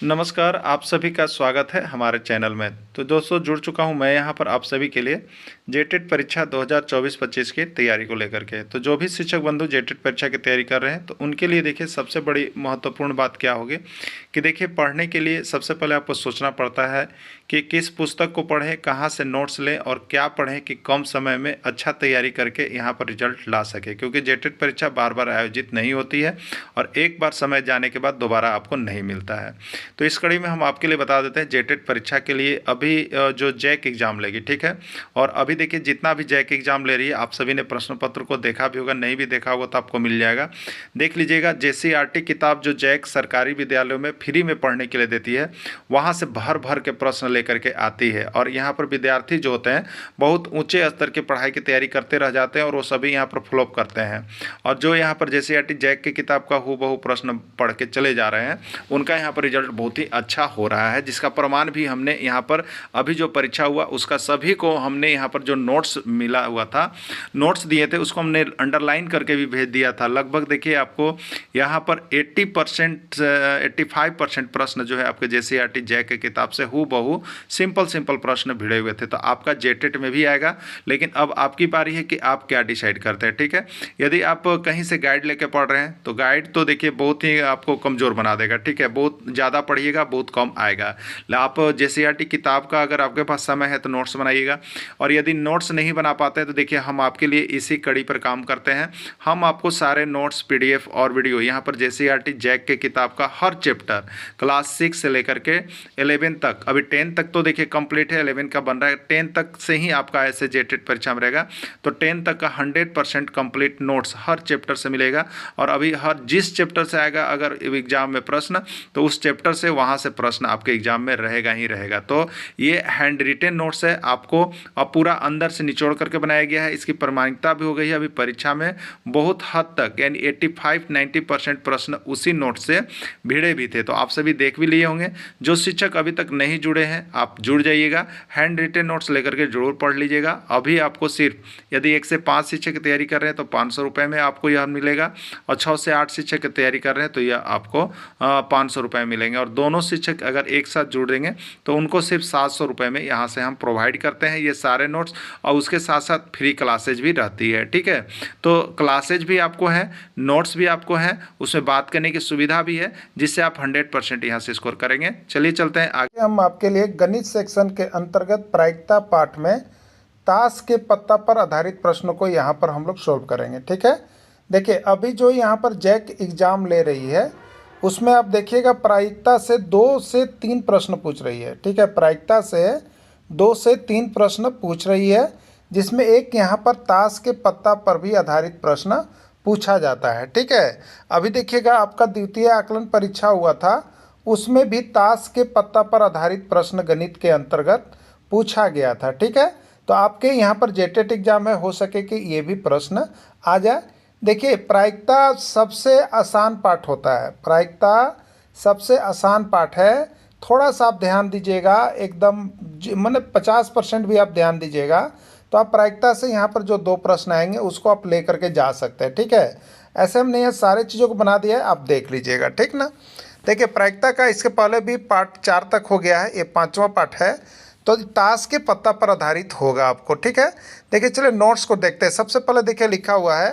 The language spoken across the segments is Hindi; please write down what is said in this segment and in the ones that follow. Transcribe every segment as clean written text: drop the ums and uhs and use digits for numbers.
नमस्कार, आप सभी का स्वागत है हमारे चैनल में। तो दोस्तों जुड़ चुका हूं मैं यहां पर आप सभी के लिए जेटेट परीक्षा 2024-25 की तैयारी को लेकर के। तो जो भी शिक्षक बंधु जेटेट परीक्षा की तैयारी कर रहे हैं तो उनके लिए देखिए सबसे बड़ी महत्वपूर्ण बात क्या होगी कि देखिए पढ़ने के लिए सबसे पहले आपको सोचना पड़ता है कि किस पुस्तक को पढ़ें, कहाँ से नोट्स लें और क्या पढ़ें कि कम समय में अच्छा तैयारी करके यहाँ पर रिजल्ट ला सके, क्योंकि जेटेट परीक्षा बार बार आयोजित नहीं होती है और एक बार समय जाने के बाद दोबारा आपको नहीं मिलता है। तो इस कड़ी में हम आपके लिए बता देते हैं जेटेट परीक्षा के लिए अभी जो जैक एग्ज़ाम लेगी, ठीक है। और अभी देखिए जितना भी जैक एग्ज़ाम ले रही है आप सभी ने प्रश्न पत्र को देखा भी होगा, नहीं भी देखा होगा तो आपको मिल जाएगा, देख लीजिएगा। जेसीईआरटी किताब जो जैक सरकारी विद्यालयों में फ्री में पढ़ने के लिए देती है, वहाँ से भर भर के प्रश्न लेकर के आती है और यहाँ पर विद्यार्थी जो होते हैं बहुत ऊंचे स्तर की पढ़ाई की तैयारी करते रह जाते हैं और वो सभी यहाँ पर फ्लॉप करते हैं। और जो यहाँ पर जेसीईआरटी जैक की किताब का हूबहू प्रश्न पढ़ के चले जा रहे हैं उनका यहाँ पर रिजल्ट बहुत ही अच्छा हो रहा है, जिसका प्रमाण भी हमने यहाँ पर अभी जो परीक्षा हुआ उसका सभी को हमने यहाँ पर जो नोट्स मिला हुआ था, नोट्स दिए थे उसको हमने अंडरलाइन करके भी भेज दिया था। लगभग देखिए आपको यहाँ पर 80% 85% प्रश्न जो है आपके जेसीईआरटी जैक की किताब से हूबहू सिंपल प्रश्न भिड़े हुए थे। तो आपका जेटेट में भी आएगा, लेकिन अब आपकी बारी है कि आप क्या डिसाइड करते हैं, ठीक है। यदि आप कहीं से गाइड लेके पढ़ रहे हैं तो गाइड तो देखिए बहुत ही आपको कमज़ोर बना देगा, ठीक है। बहुत ज़्यादा पढ़िएगा बहुत कम आएगा। आप जेसीईआरटी किताब का अगर आपके पास समय है तो नोट्स बनाइएगा, और यदि नोट्स नहीं बना पाते हैं तो देखिए हम आपके लिए इसी कड़ी पर काम करते हैं। हम आपको सारे नोट्स पीडीएफ और वीडियो यहाँ पर जेसीईआरटी जैक के किताब का हर चैप्टर क्लास 6 से लेकर के 11 तक, अभी 10 तक तो देखिए कंप्लीट है, 11 का बन रहा है, 10 तक से ही आपका ऐसे जेटेट परीक्षा में रहेगा। तो 10 तक का 100% कंप्लीट नोट्स हर चैप्टर से मिलेगा। और अभी हर जिस चैप्टर से आएगा अगर एग्जाम में प्रश्न तो उस चैप्टर से वहाँ से प्रश्न आपके एग्जाम में रहेगा ही रहेगा। तो ये हैंड रिटेन नोट्स है, आपको अब पूरा अंदर से निचोड़ करके बनाया गया है। इसकी प्रामाणिकता भी हो गई है अभी परीक्षा में बहुत हद तक, यानी 85-90% प्रश्न उसी नोट से भिड़े भी थे। तो आप सभी देख भी लिए होंगे। जो शिक्षक अभी तक नहीं जुड़े हैं आप जुड़ जाइएगा, हैंड रिटेन नोट्स लेकर के जरूर पढ़ लीजिएगा। अभी आपको सिर्फ यदि 1 से 5 शिक्षक की तैयारी कर रहे हैं तो 500 रुपये में आपको यह मिलेगा, और 6 से 8 शिक्षक की तैयारी कर रहे हैं तो यह आपको 500 रुपये मिलेंगे। और दोनों शिक्षक अगर एक साथ जुड़ देंगे तो उनको सिर्फ 700 रुपये में यहाँ से हम प्रोवाइड करते हैं ये सारे नोट्स, और उसके साथ साथ फ्री क्लासेज भी रहती है, ठीक है। तो क्लासेज भी आपको है, नोट्स भी आपको है, उसमें बात करने की सुविधा भी है, जिससे आप 100% यहाँ से स्कोर करेंगे। चलिए चलते हैं आगे। हम आपके लिए गणित सेक्शन के अंतर्गत प्रायिकता पाठ में ताश के पत्ता पर आधारित प्रश्नों को यहाँ पर हम लोग सोल्व करेंगे, ठीक है। देखिए अभी जो यहाँ पर जैक एग्जाम ले रही है उसमें आप देखिएगा प्रायिकता से 2 से 3 प्रश्न पूछ रही है, ठीक है। प्रायिकता से 2 से 3 प्रश्न पूछ रही है, जिसमें एक यहाँ पर ताश के पत्ता पर भी आधारित प्रश्न पूछा जाता है, ठीक है। अभी देखिएगा आपका द्वितीय आकलन परीक्षा हुआ था, उसमें भी ताश के पत्ता पर आधारित प्रश्न गणित के अंतर्गत पूछा गया था, ठीक है। तो आपके यहाँ पर जेटेट एग्जाम में हो सके कि ये भी प्रश्न आ जाए। देखिए प्रायिकता सबसे आसान पाठ होता है, प्रायिकता सबसे आसान पाठ है। थोड़ा सा आप ध्यान दीजिएगा, एकदम मतलब 50% भी आप ध्यान दीजिएगा तो आप प्रायिकता से यहाँ पर जो 2 प्रश्न आएंगे उसको आप ले करके जा सकते हैं, ठीक है। ऐसे हम नहीं है, सारे चीज़ों को बना दिया है, आप देख लीजिएगा, ठीक ना। देखिए प्रायिकता का इसके पहले भी पार्ट 4 तक हो गया है, ये 5वां पार्ट है। तो ताश के पत्ता पर आधारित होगा आपको, ठीक है। देखिए चलिए नोट्स को देखते हैं। सबसे पहले देखिए लिखा हुआ है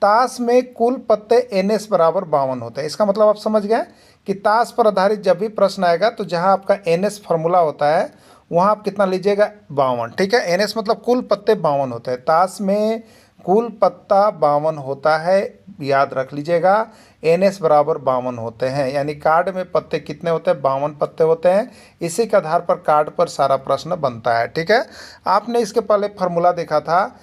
ताश में कुल पत्ते NS बराबर 52 होते हैं। इसका मतलब आप समझ गए कि ताश पर आधारित जब भी प्रश्न आएगा तो जहां आपका NS फार्मूला होता है वहां आप कितना लीजिएगा 52, ठीक है। NS मतलब कुल पत्ते 52 होते हैं। ताश में कुल पत्ता 52 होता है, याद रख लीजिएगा। NS बराबर 52 होते हैं, यानी कार्ड में पत्ते कितने होते हैं, 52 पत्ते होते हैं। इसी के आधार पर कार्ड पर सारा प्रश्न बनता है, ठीक है। आपने इसके पहले फार्मूला देखा था,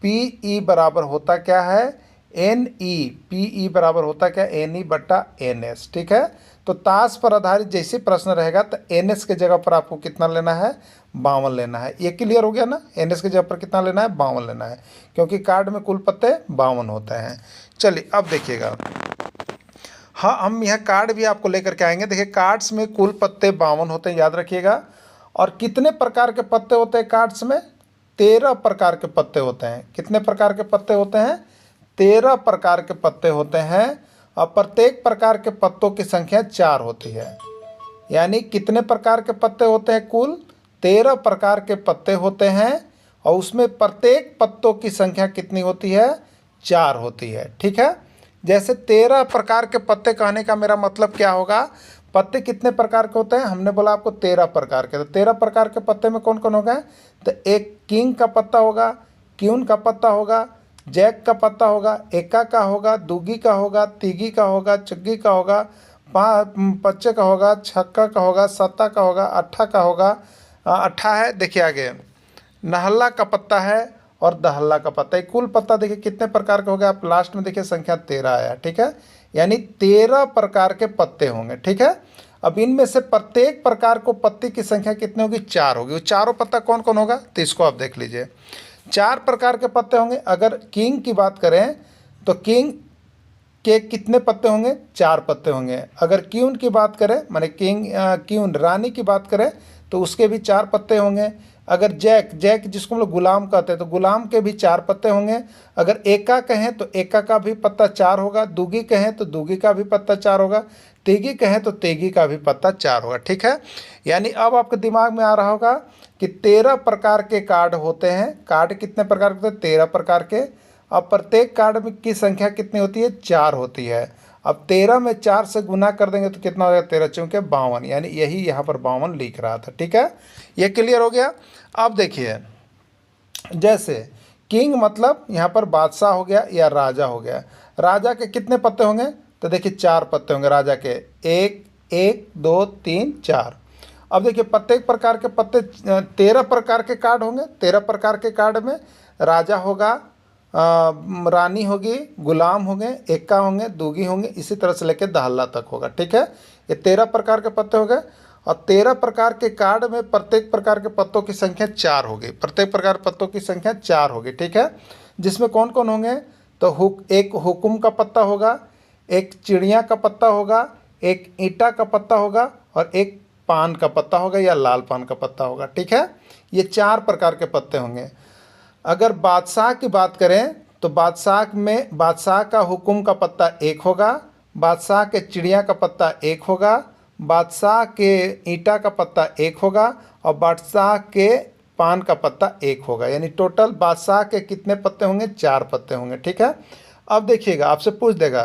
PE बराबर होता क्या है, NE, PE बराबर होता क्या, NE बट्टा NS, ठीक है। तो ताश पर आधारित जैसे प्रश्न रहेगा तो NS के जगह पर आपको कितना लेना है, 52 लेना है। ये क्लियर हो गया ना, NS के जगह पर कितना लेना है, 52 लेना है, क्योंकि कार्ड में कुल पत्ते 52 होते हैं। चलिए अब देखिएगा, हाँ हम यह कार्ड भी आपको लेकर के आएंगे। देखिए कार्ड्स में कुल पत्ते 52 होते हैं, याद रखिएगा। और कितने प्रकार के पत्ते होते हैं कार्ड्स में, 13 प्रकार के पत्ते होते हैं। कितने प्रकार के पत्ते होते हैं, 13 प्रकार के पत्ते होते हैं। और प्रत्येक प्रकार के पत्तों की संख्या 4 होती है। यानी कितने प्रकार के पत्ते होते हैं? कुल 13 प्रकार के पत्ते होते हैं और उसमें प्रत्येक पत्तों की संख्या कितनी होती है? 4 होती है। ठीक है, जैसे 13 प्रकार के पत्ते कहने का मेरा मतलब क्या होगा? पत्ते कितने प्रकार के होते हैं? हमने बोला आपको 13 प्रकार के। तो 13 प्रकार के पत्ते में कौन कौन होगा? तो एक किंग का पत्ता होगा, क्यून का पत्ता होगा, जैक का पत्ता होगा, एका का होगा, दूगी का होगा, तीगी का होगा, चुग्गी का होगा, पच्चे का होगा, छक्का का होगा, सत्ता का होगा, अट्ठा का होगा। अट्ठा है, देखिए आगे नहल्ला का पत्ता है और दहल्ला का पत्ता है। कुल पत्ता देखिए कितने प्रकार के हो गए? आप लास्ट में देखिए संख्या 13 आया। ठीक है, यानी 13 प्रकार के पत्ते होंगे। ठीक है, अब इनमें से प्रत्येक प्रकार को पत्ती की संख्या कितनी होगी? 4 होगी। वो चारों पत्ता कौन कौन होगा? तो इसको आप देख लीजिए। 4 प्रकार के पत्ते होंगे। अगर किंग की बात करें तो किंग के कितने पत्ते होंगे? 4 पत्ते होंगे। अगर क्यून की बात करें, माने क्यून रानी की बात करें तो उसके भी 4 पत्ते होंगे। अगर जैक जिसको हम लोग गुलाम कहते हैं तो गुलाम के भी 4 पत्ते होंगे। अगर एका कहें तो एका का भी पत्ता 4 होगा। दूगी कहें तो दूगी का भी पत्ता 4 होगा। तेगी कहें तो तेगी का भी पत्ता 4 होगा। ठीक है, यानी अब आपके दिमाग में आ रहा होगा कि 13 प्रकार के कार्ड होते हैं। कार्ड कितने प्रकार के होते हैं? 13 प्रकार के। अब प्रत्येक कार्ड में की संख्या कितनी होती है? 4 होती है। अब 13 में 4 से गुना कर देंगे तो कितना हो जाएगा? 13 चौके 52, यानी यही यहाँ पर 52 लिख रहा था। ठीक है, ये क्लियर हो गया। अब देखिए, जैसे किंग मतलब यहाँ पर बादशाह हो गया या राजा हो गया। राजा के कितने पत्ते होंगे? तो देखिए 4 पत्ते होंगे राजा के। 1 1 2 3 4। अब देखिए प्रत्येक प्रकार के पत्ते 13 प्रकार के कार्ड होंगे। 13 प्रकार के कार्ड में राजा होगा, रानी होगी, गुलाम होंगे, एक्का होंगे, दूगी होंगे, इसी तरह से लेकर दहल्ला तक होगा। ठीक है, ये 13 प्रकार के पत्ते हो गए। और 13 प्रकार के कार्ड में प्रत्येक प्रकार के पत्तों की संख्या 4 होगी। प्रत्येक प्रकार पत्तों की संख्या 4 होगी। ठीक है, जिसमें कौन कौन होंगे? तो एक हुकुम का पत्ता होगा, एक चिड़िया का पत्ता होगा, एक ईंटा का पत्ता होगा और एक पान का पत्ता होगा या लाल पान का पत्ता होगा। ठीक है, ये 4 प्रकार के पत्ते होंगे। अगर बादशाह की बात करें तो बादशाह में बादशाह का हुकुम का पत्ता 1 होगा, बादशाह के चिड़िया का पत्ता 1 होगा, बादशाह के ईंटा का पत्ता 1 होगा और बादशाह के पान का पत्ता 1 होगा। यानी टोटल बादशाह के कितने पत्ते होंगे? 4 पत्ते होंगे। ठीक है, अब देखिएगा, आपसे पूछ देगा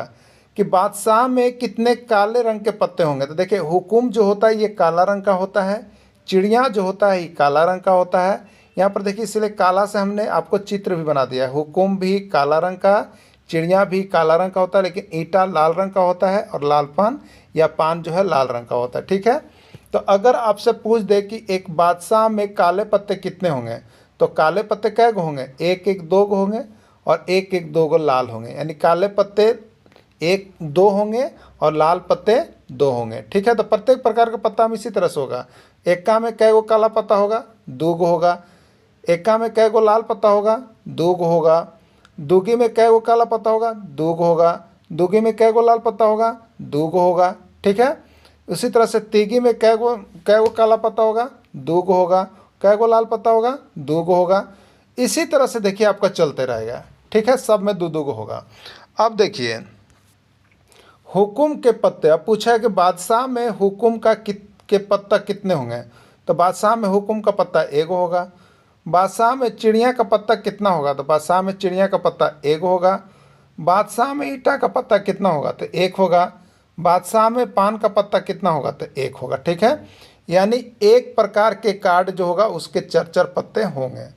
कि बादशाह में कितने काले रंग के पत्ते होंगे। तो देखिए हुकुम जो होता है ये काला रंग का होता है, चिड़िया जो होता है ये काला रंग का होता है। यहाँ पर देखिए इसलिए काला से हमने आपको चित्र भी बना दिया है। हुकुम भी काला रंग का, चिड़िया भी काला रंग का होता है, लेकिन ईंटा लाल रंग का होता है और लाल पान या पान जो है लाल रंग का होता है। ठीक है, तो अगर आपसे पूछ दे कि एक बादशाह में काले पत्ते कितने होंगे, तो काले पत्ते कै गो होंगे? 1 1 2 गो होंगे और 1 1 2 गो लाल होंगे। यानी काले पत्ते 1 2 होंगे और लाल पत्ते 2 होंगे। ठीक है, तो प्रत्येक प्रकार का पत्ता में इसी तरह से होगा। एक्का में कै गो काला पत्ता होगा? 2 गो होगा। एक्का में कै गो लाल पत्ता होगा? 2 गो होगा। दूगी में कै गो काला पत्ता होगा? 2 गो होगा। दूगी में कै गो लाल पत्ता होगा? 2 गो होगा। ठीक है, उसी तरह से तीगी में कै गो काला पत्ता होगा? 2 गो होगा। कै गो लाल पत्ता होगा? 2 गो होगा। इसी तरह से देखिए आपका चलते रहेगा। ठीक है, सब में 2 2 गो होगा। अब देखिए हुकुम के पत्ते, अब पूछा है कि बादशाह में हुकुम के पत्ता कितने होंगे। तो बादशाह में हुकुम का पत्ता 1 होगा। बादशाह में चिड़िया का पत्ता कितना होगा? तो बादशाह में चिड़िया का पत्ता 1 होगा। बादशाह में ईंटा का पत्ता कितना होगा? तो 1 होगा। बादशाह में पान का पत्ता कितना होगा? तो 1 होगा। ठीक है, यानी एक प्रकार के कार्ड जो होगा उसके 4 पत्ते होंगे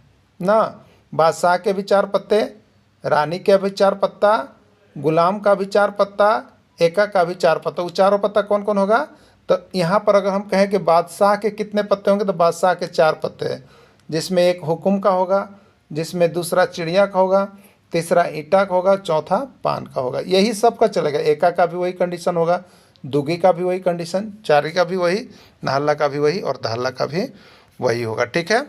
ना। बादशाह के भी 4 पत्ते, रानी के भी 4 पत्ता, गुलाम का भी 4 पत्ता, एका का भी 4 पत्ता। वो चारों पत्ता कौन कौन होगा? तो यहाँ पर अगर हम कहें कि बादशाह के कितने पत्ते होंगे, तो बादशाह के 4 पत्ते हैं, जिसमें एक हुकुम का होगा, जिसमें दूसरा चिड़िया का होगा, तीसरा ईंटा का होगा, चौथा पान का होगा। यही सब का चलेगा। एका का भी वही कंडीशन होगा, दुगी का भी वही कंडीशन, चारी का भी वही, नहल्ला का भी वही और दहल्ला का भी वही होगा। ठीक है,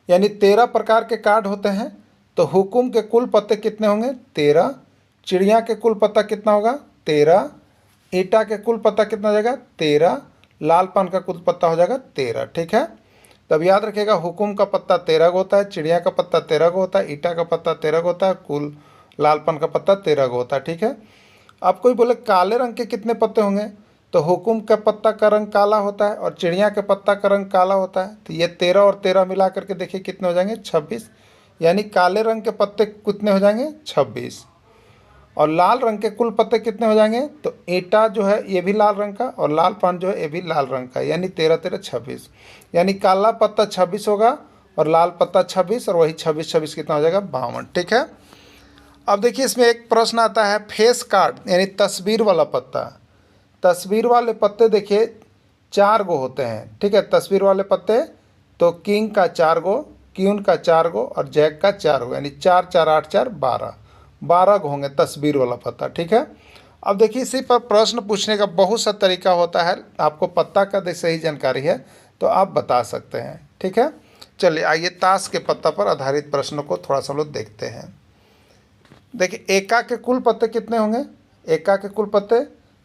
यानी 13 प्रकार के कार्ड होते हैं। तो हुकुम के कुल पत्ते कितने होंगे? 13। चिड़िया के कुल पत्ता कितना होगा? 13। ईंटा के कुल पत्ता कितना हो जाएगा? 13। लाल पान का कुल पत्ता हो जाएगा 13। ठीक है, तब याद रखिएगा हुकुम का पत्ता 13 गो होता है, चिड़िया का पत्ता 13 गो होता है, ईंटा का पत्ता 13 गो होता है, कुल लाल पान का पत्ता 13 गो होता है। ठीक है, अब कोई बोले काले रंग के कितने पत्ते होंगे? तो हुकुम के पत्ता का रंग काला होता है और चिड़िया के पत्ता का रंग काला होता है। तो ये 13 और 13 मिला करके देखिए कितने हो जाएंगे, 26। यानी काले रंग के पत्ते कितने हो जाएंगे, 26। और लाल रंग के कुल पत्ते कितने हो जाएंगे, तो ईंटा जो है ये भी लाल रंग का और लाल पान जो है ये भी लाल रंग का, यानी 13 13 26। यानी काला पत्ता 26 होगा और लाल पत्ता 26, और वही 26 26 कितना हो जाएगा, 52। ठीक है। अब देखिए इसमें एक प्रश्न आता है, फेस कार्ड यानी तस्वीर वाला पत्ता। तस्वीर वाले पत्ते देखिए 4 गो होते हैं। ठीक है, तस्वीर वाले पत्ते तो किंग का 4 गो, क्यून का 4 गो और जैक का 4 गो, यानी 4 4 8 4 12, 12 गो होंगे तस्वीर वाला पत्ता। ठीक है। अब देखिए इसी पर प्रश्न पूछने का बहुत सा तरीका होता है। आपको पत्ता का सही जानकारी है तो आप बता सकते हैं। ठीक है, चलिए आइए ताश के पत्ता पर आधारित प्रश्नों को थोड़ा सा लोग देखते हैं। देखिए एका के कुल पत्ते कितने होंगे, एका के कुल पत्ते,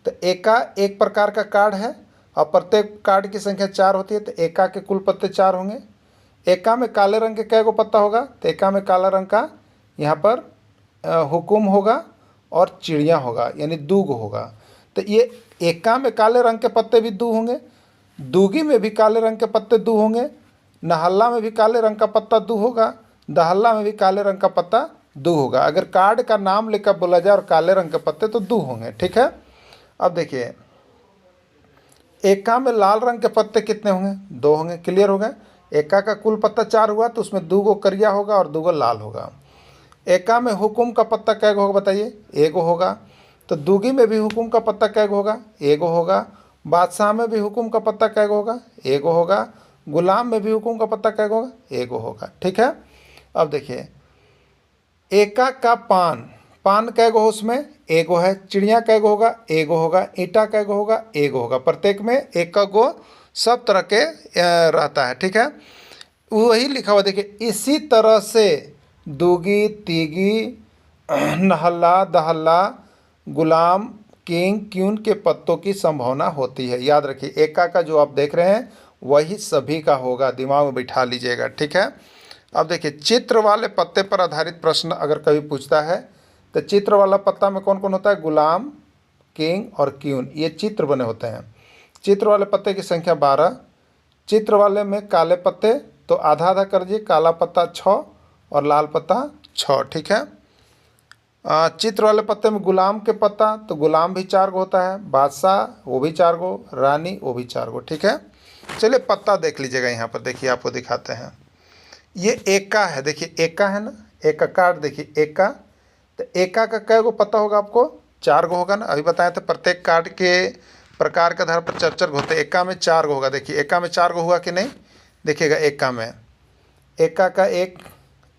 तो एका एक प्रकार का कार्ड है और प्रत्येक कार्ड की संख्या 4 होती है, तो एका के कुल पत्ते 4 होंगे। एका में काले रंग के कै गो पत्ता होगा, तो एका में काला रंग का यहाँ पर हुकुम होगा और चिड़िया होगा, यानी 2 गो होगा। तो ये एका में काले रंग के पत्ते भी 2 होंगे, दूगी में भी काले रंग के पत्ते 2 होंगे, नहल्ला में भी काले रंग का पत्ता 2 होगा, दहल्ला में भी काले रंग का पत्ता 2 होगा। अगर कार्ड का नाम लेकर बोला जाए और काले रंग के पत्ते तो 2 होंगे। ठीक है। अब देखिए एका में लाल रंग के पत्ते कितने होंगे, 2 होंगे। क्लियर हो गए। एका का कुल पत्ता 4 हुआ तो उसमें 2 गो करिया होगा और 2 गो लाल होगा। एका में हुकुम का पत्ता कै गो होगा बताइए, 1 गो होगा। तो दूगी में भी हुकुम का पत्ता कै गो होगा, 1 गो होगा। बादशाह में भी हुकुम का पत्ता कै गो होगा, 1 गो होगा। गुलाम में भी हुकुम का पत्ता कै गो होगा, 1 गो होगा। ठीक है। अब देखिए एका का पान, पान कै गो हो उसमें, 1 गो है। चिड़िया कै गो होगा, 1 गो होगा। ईंटा कै गो होगा, 1 गो होगा। प्रत्येक में एक गो सब तरह के रहता है। ठीक है, वही लिखा हुआ देखिए। इसी तरह से दूगी, तीगी, नहल्ला, दहल्ला, गुलाम, किंग, क्यून के पत्तों की संभावना होती है। याद रखिए एका का जो आप देख रहे हैं वही सभी का होगा, दिमाग में बिठा लीजिएगा। ठीक है। अब देखिए चित्र वाले पत्ते पर आधारित प्रश्न अगर कभी पूछता है तो चित्र वाला पत्ता में कौन कौन होता है, गुलाम, किंग और क्यून, ये चित्र बने होते हैं। चित्र वाले पत्ते की संख्या 12। चित्र वाले में काले पत्ते तो आधा आधा कर दीजिए, काला पत्ता 6 और लाल पत्ता 6। ठीक है। चित्र वाले पत्ते में गुलाम के पत्ता तो गुलाम भी 4 गो होता है, बादशाह वो भी 4 गो, रानी वो भी 4 गो। ठीक है। चलिए पत्ता देख लीजिएगा, यहाँ पर देखिए आपको दिखाते हैं। ये एका है, देखिए एका है ना, एका कार्ड देखिए एका। तो एका का कै गो पत्ता होगा आपको, 4 गो होगा ना। अभी बताया था प्रत्येक कार्ड के प्रकार के आधार पर 4 होते हैं। एका में 4 गो होगा। देखिए एका में 4 गो हुआ कि नहीं, देखिएगा एका में, एका का 1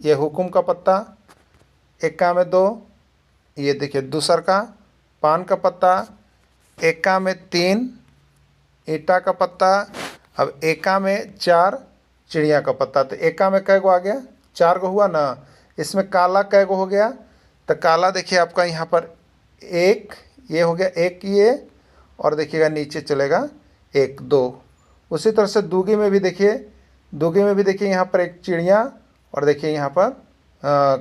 ये हुकुम का पत्ता, एका में 2 ये देखिए दूसर का पान का पत्ता, एका में 3 ईंटा का पत्ता, अब एका में 4 चिड़िया का पत्ता। तो एका में कै गो आ गया, 4 गो हुआ ना। इसमें काला कै गो हो गया, तो काला देखिए आपका यहाँ पर 1 ये हो गया, 1 ये, और देखिएगा नीचे चलेगा 1 2। उसी तरह से दूगी में भी देखिए, दूगी में भी देखिए यहाँ पर एक चिड़िया और देखिए यहाँ पर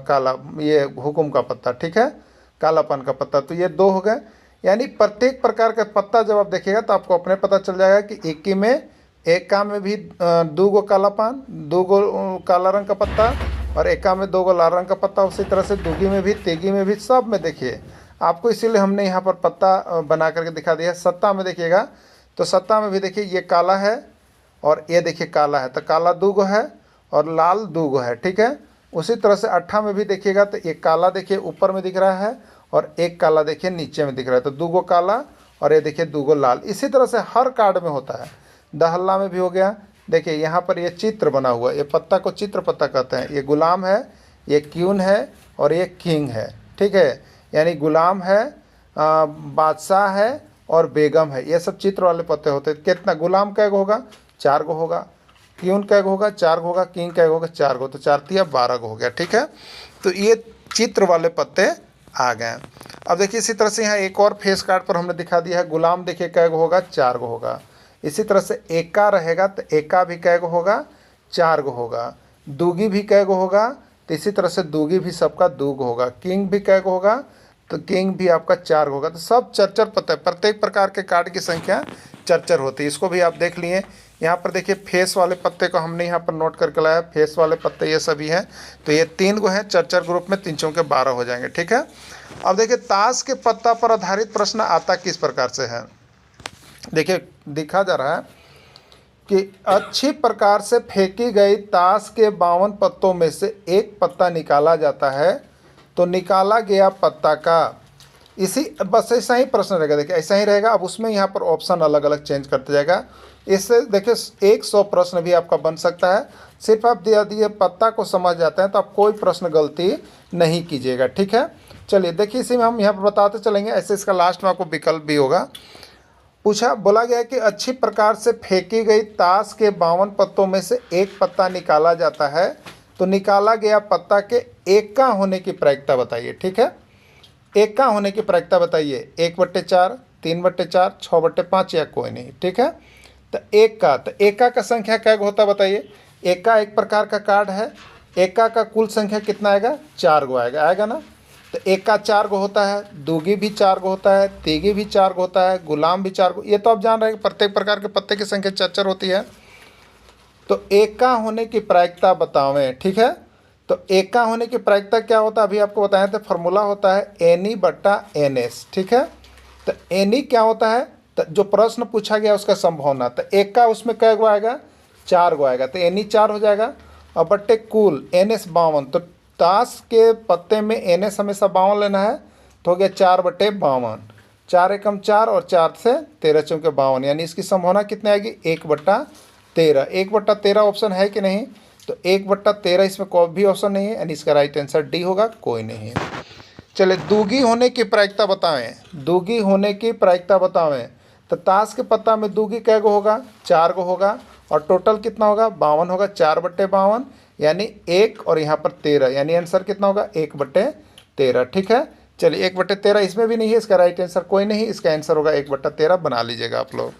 काला ये हुकुम का पत्ता। ठीक है, कालापन का पत्ता, तो ये 2 हो गए। यानी प्रत्येक प्रकार का पत्ता जब आप देखिएगा तो आपको अपने पता चल जाएगा कि एकी में एका में भी 2 गो काला पान, 2 गो काला रंग का पत्ता और एका में 2 गो लाल रंग का पत्ता। उसी तरह से दूगी में भी, तेगी में भी, सब में देखिए आपको, इसीलिए हमने यहाँ पर पत्ता बना करके दिखा दिया। सत्ता में देखिएगा तो सत्ता में भी देखिए ये काला है और ये देखिए काला है, तो काला 2 गो है और लाल 2 गो है। ठीक है। उसी तरह से अट्ठा में भी देखिएगा तो एक काला देखिए ऊपर में दिख रहा है और एक काला देखिए नीचे में दिख रहा है, तो 2 गो काला और ये देखिए 2 गो लाल। इसी तरह से हर कार्ड में होता है। दहल्ला में भी हो गया, देखिए यहाँ पर ये चित्र बना हुआ, ये पत्ता को चित्र पत्ता कहते हैं। ये गुलाम है, ये क्यून है और ये किंग है। ठीक है, यानी गुलाम है, बादशाह है और बेगम है, ये सब चित्र वाले पत्ते होते हैं। कितना गुलाम कै गो होगा, 4 गो होगा। क्यून कै गो होगा, 4 गो होगा। किंग कै गो होगा, 4 गो, तो 4 तिया 12 गो हो गया। ठीक है, तो ये चित्र वाले पत्ते आ गए। अब देखिए इसी तरह से यहाँ एक और फेस कार्ड पर हमने दिखा दिया है। गुलाम देखिए कै गो होगा, 4 गो होगा। इसी तरह से एका रहेगा तो एका भी कै गो होगा, 4 गो होगा। दूगी भी कै गो होगा, तो इसी तरह से दूगी भी सबका 2 गो होगा। किंग भी कै गो होगा, तो किंग भी आपका 4 होगा। तो सब चर पत्ते, प्रत्येक प्रकार के कार्ड की संख्या चर होती है। इसको भी आप देख लिए। यहाँ पर देखिए फेस वाले पत्ते को हमने यहाँ पर नोट करके लाया, फेस वाले पत्ते ये सभी हैं। तो ये 3 को हैं चर ग्रुप में, 3 चौके 12 हो जाएंगे, ठीक है। अब देखिए ताश के पत्ता पर आधारित प्रश्न आता किस प्रकार से है। देखिए दिखा जा रहा है कि अच्छी प्रकार से फेंकी गई ताश के 52 पत्तों में से एक पत्ता निकाला जाता है, तो निकाला गया पत्ता का इसी बस ऐसा ही प्रश्न रहेगा। देखिए ऐसा ही रहेगा। अब उसमें यहाँ पर ऑप्शन अलग अलग चेंज करते जाएगा। इससे देखिए 100 प्रश्न भी आपका बन सकता है। सिर्फ आप दिए पत्ता को समझ जाते हैं तो आप कोई प्रश्न गलती नहीं कीजिएगा, ठीक है। चलिए देखिए इसी में हम यहाँ पर बताते चलेंगे। ऐसे इसका लास्ट में आपको विकल्प भी होगा। बोला गया कि अच्छी प्रकार से फेंकी गई ताश के 52 पत्तों में से एक पत्ता निकाला जाता है, तो निकाला गया पत्ता के एका होने की प्रायिकता बताइए, ठीक है। एका होने की प्रायिकता बताइए। 1/4, 3/4, 6/5 या कोई नहीं, ठीक है। तो एका का संख्या क्या होता बताइए। एका एक प्रकार का कार्ड है। एका का कुल संख्या कितना आएगा, 4 गो आएगा ना। तो एका 4 गो होता है, दूगी भी 4 गो होता है, तीगी भी 4 गो होता है, गुलाम भी 4 गो। ये तो आप जान रहे हैं कि प्रत्येक प्रकार के पत्ते की संख्या चर होती है। तो एका होने की प्रायिकता बतावें, ठीक है। तो एका होने की प्रायिकता क्या होता है अभी आपको बताया था। फॉर्मूला होता है NE/NS, ठीक है। तो NE क्या होता है, तो जो प्रश्न पूछा गया उसका संभावना। तो एका उसमें कै गो आएगा, 4 गो आएगा। तो NE 4 हो जाएगा। और बट्टे कुल NS 52। तो ताश के पत्ते में NS हमेशा 52 लेना है, तो हो गया 4/52। 4 एकम 4 और 4 से 13 चौके 52, यानी इसकी संभावना कितनी आएगी, 1/13। 1/13 ऑप्शन है कि नहीं, तो 1/13 इसमें कोई भी ऑप्शन नहीं है, यानी इसका राइट आंसर डी होगा, कोई नहीं है। चलिए दूगी होने की प्रायिकता बतावें। दूगी होने की प्रायिकता बतावें। तो ताश के पत्ता में दूगी कै गो होगा, 4 गो होगा। और टोटल कितना होगा, 52 होगा। 4/52 यानी 1 और यहाँ पर 13, यानी आंसर कितना होगा, 1/13, ठीक है। चलिए 1/13 इसमें भी नहीं है, इसका राइट आंसर कोई नहीं, इसका आंसर होगा 1/13, बना लीजिएगा आप लोग।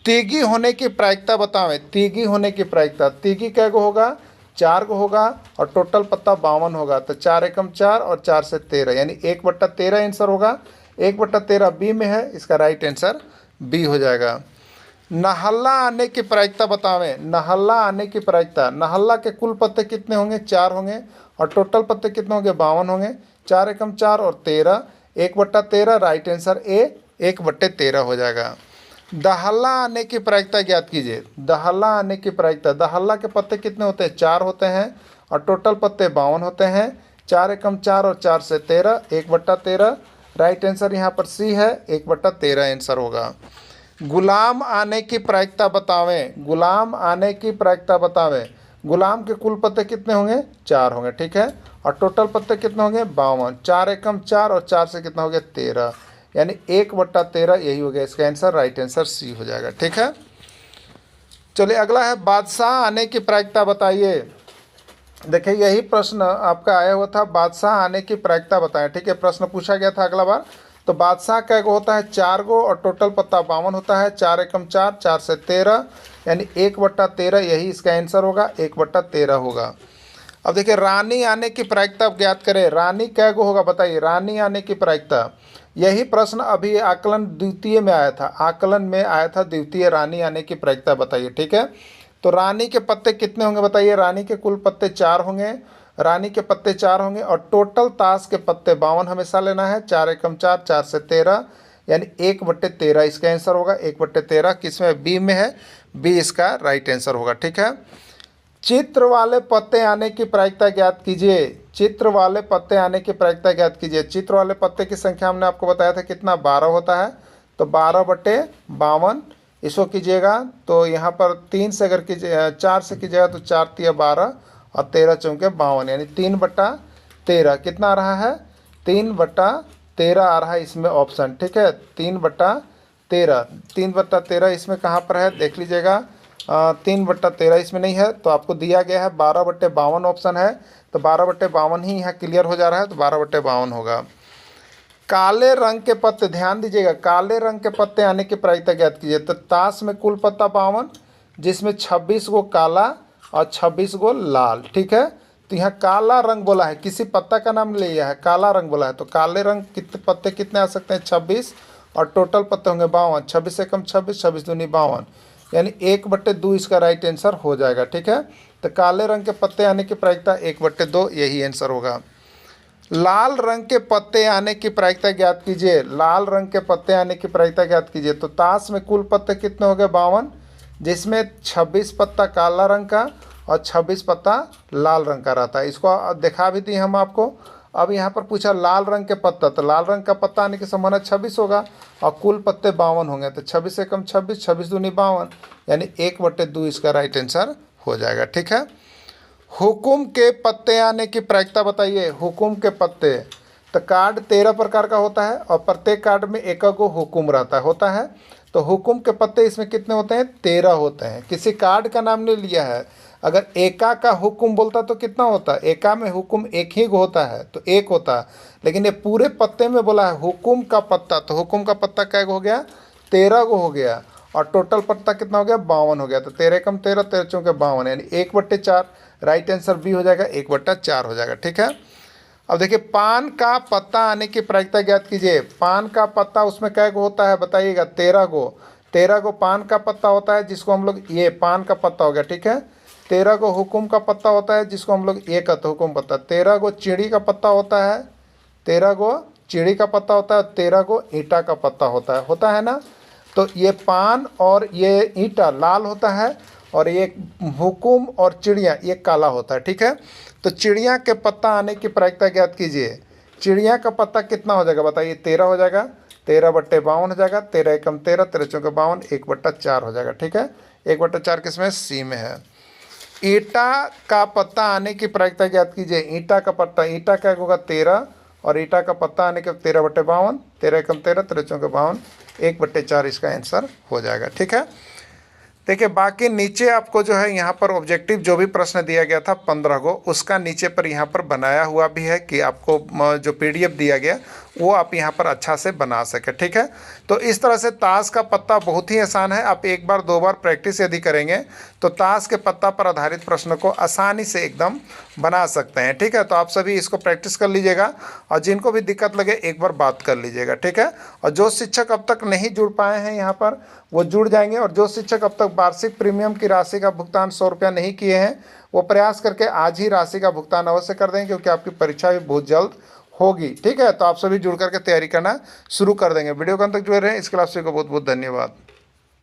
तीगी होने की प्रायिकता बतावें। तीगी होने की प्रायिकता, तीगी कै गो होगा, 4 गो होगा। और टोटल पत्ता 52 होगा। तो 4 एकम 4 और 4 से 13, यानी 1/13 आंसर होगा। 1/13 बी में है, इसका राइट आंसर बी हो जाएगा। नहल्ला आने की प्रायिकता बतावें। नहल्ला आने की प्रायिकता, नहल्ला के कुल पत्ते कितने होंगे, 4 होंगे। और टोटल पत्ते कितने होंगे, 52 होंगे। 4 एकम 4 और 13, 1/13, राइट आंसर ए 1/13 हो जाएगा। दहल्ला आने की प्रायिकता ज्ञात कीजिए। दहल्ला आने की प्रायिकता, दहल्ला के पत्ते कितने होते हैं, 4 होते हैं। और टोटल पत्ते 52 होते हैं। 4 एकम 4 और 4 से 13, 1/13, राइट आंसर यहाँ पर सी है, 1/13 आंसर होगा। गुलाम आने की प्रायिकता बतावें। गुलाम आने की प्रायिकता बतावें। गुलाम के कुल पत्ते कितने होंगे, 4 होंगे, ठीक है। और टोटल पत्ते कितने होंगे, 52। 4 एकम 4 और 4 से कितना हो गया, 13, यानी 1/13, यही हो गया इसका आंसर, राइट आंसर सी हो जाएगा, ठीक है। चलिए अगला है बादशाह आने की प्रायिकता बताइए। देखिए यही प्रश्न आपका आया हुआ था, बादशाह आने की प्रायिकता बताएं, ठीक है। प्रश्न पूछा गया था अगला बार। तो बादशाह कै गो होता है, 4 गो। और टोटल पत्ता 52 होता है। 4 एकम 4, 4 से 13, यानी 1/13, यही इसका आंसर होगा, 1/13 होगा। अब देखिए रानी आने की प्रायिकता अब ज्ञात करें। रानी कै गो होगा बताइए, रानी आने की प्रायिकता। यही प्रश्न अभी आकलन द्वितीय में आया था, आकलन में आया था द्वितीय, रानी आने की प्रायिकता बताइए, ठीक है। तो रानी के पत्ते कितने होंगे बताइए। रानी के कुल पत्ते 4 होंगे। रानी के पत्ते 4 होंगे। और टोटल ताश के पत्ते 52 हमेशा लेना है। 4 एकम 4, 4 से 13, यानी 1/13 इसका आंसर होगा, 1/13 किस में, बी में है, बी इसका राइट आंसर होगा, ठीक है। चित्र वाले पत्ते आने की प्रायिकता ज्ञात कीजिए। चित्र वाले पत्ते आने की प्रायिकता ज्ञात कीजिए। चित्र वाले पत्ते की संख्या हमने आपको बताया था कितना, 12 होता है। तो 12/52 इसको कीजिएगा। तो यहाँ पर 3 से अगर कीजिए, 4 से कीजिएगा तो 4 तिया 12 और 13 चौके 52, यानी 3/13 कितना आ रहा है, 3/13 आ रहा है इसमें ऑप्शन, ठीक है। 3/13 इसमें कहाँ पर है देख लीजिएगा। 3/13 इसमें नहीं है, तो आपको दिया गया है 12/52 ऑप्शन है। तो 12/52 ही यहाँ क्लियर हो जा रहा है, तो 12/52 होगा। काले रंग के पत्ते, ध्यान दीजिएगा, काले रंग के पत्ते आने की प्रायिकता ज्ञात कीजिए। तो ताश में कुल पत्ता 52, जिसमें 26 गो काला और 26 गो लाल, ठीक है। तो यहाँ काला रंग बोला है, किसी पत्ता का नाम लिया है, काला रंग बोला है, तो काले रंग कितने पत्ते कितने आ सकते हैं 26, और टोटल पत्ते होंगे 52, 26 से कम 26, 26 दूनी 52, यानी 1/2 इसका राइट आंसर हो जाएगा। ठीक है, तो काले रंग के पत्ते आने की प्रायिकता 1/2, यही आंसर होगा। लाल रंग के पत्ते आने की प्रायिकता ज्ञात कीजिए, लाल रंग के पत्ते आने की प्रायिकता ज्ञात कीजिए। तो ताश में कुल पत्ते कितने हो गए 52, जिसमें 26 पत्ता काला रंग का और 26 पत्ता लाल रंग का रहता है। इसको दिखा भी दी हम आपको। अब यहाँ पर पूछा लाल रंग के पत्ता, तो लाल रंग का पत्ता आने की संभावना 26 होगा और कुल पत्ते 52 होंगे, तो 26 से कम 26, 26 दूनी 52, यानी 1/2 इसका राइट आंसर हो जाएगा। ठीक है, हुकुम के पत्ते आने की प्रायिकता बताइए। हुकुम के पत्ते, तो कार्ड 13 प्रकार का होता है और प्रत्येक कार्ड में एक हुकुम होता है। तो हुकुम के पत्ते इसमें कितने होते हैं 13 होते हैं। किसी कार्ड का नाम नहीं लिया है, अगर एका का हुकुम बोलता तो कितना होता, एका में हुकुम एक ही होता है तो एक होता, लेकिन ये पूरे पत्ते में बोला है हुकुम का पत्ता, तो हुकुम का पत्ता क्या हो गया 13 हो गया, और टोटल पत्ता कितना हो गया 52 हो गया। तो 13 कम 13, 13 चौके 52, यानी 1/4, राइट आंसर बी हो जाएगा, 1/4 हो जाएगा। ठीक है, अब देखिए पान का पत्ता आने की प्रायिकता ज्ञात कीजिए। पान का पत्ता उसमें क्या होता है बताइएगा 13 गो, 13 गो पान का पत्ता होता है, जिसको हम लोग ये पान का पत्ता हो गया। ठीक है, 13 गो हुकुम का पत्ता होता है, जिसको हम लोग ये कहते हैं हुकुम पत्ता। 13 गो चिड़ी का पत्ता होता है, 13 गो चिड़ी का पत्ता होता है, 13 गो ईंटा का पत्ता होता है ना। तो ये पान और ये ईंटा लाल होता है, और ये हुकुम और चिड़िया ये काला होता है। ठीक है, तो चिड़िया के पत्ता आने की प्रायिकता ज्ञात कीजिए। चिड़िया का पत्ता कितना हो जाएगा बताइए 13 हो जाएगा, 13/52 हो जाएगा, 13 एकम 13, 13 चौके 52, 1/4 हो जाएगा। ठीक है, 1/4 किसमें सी में है। ईंटा का पत्ता आने की प्रायिकता ज्ञात कीजिए। ईंटा का पत्ता, ईंटा क्या होगा 13, और ईंटा का पत्ता आने के 13/52, 13 एकम 13, 13 चौके 52, 1/4 इसका आंसर हो जाएगा। ठीक है, देखिए बाकी नीचे आपको जो है यहाँ पर ऑब्जेक्टिव जो भी प्रश्न दिया गया था 15 को, उसका नीचे पर यहाँ पर बनाया हुआ भी है कि आपको जो PDF दिया गया वो आप यहाँ पर अच्छा से बना सके। ठीक है, तो इस तरह से ताश का पत्ता बहुत ही आसान है। आप एक बार 2 बार प्रैक्टिस यदि करेंगे तो ताश के पत्ता पर आधारित प्रश्न को आसानी से एकदम बना सकते हैं। ठीक है, तो आप सभी इसको प्रैक्टिस कर लीजिएगा, और जिनको भी दिक्कत लगे एक बार बात कर लीजिएगा। ठीक है, और जो शिक्षक अब तक नहीं जुड़ पाए हैं यहाँ पर वो जुड़ जाएंगे, और जो शिक्षक अब तक वार्षिक प्रीमियम की राशि का भुगतान 100 रुपया नहीं किए हैं वो प्रयास करके आज ही राशि का भुगतान अवश्य कर दें, क्योंकि आपकी परीक्षा भी बहुत जल्द होगी। ठीक है, तो आप सभी जुड़ करके तैयारी करना शुरू कर देंगे। वीडियो को अंत तक जुड़े रहें, इसके लिए आप सभी को बहुत बहुत धन्यवाद।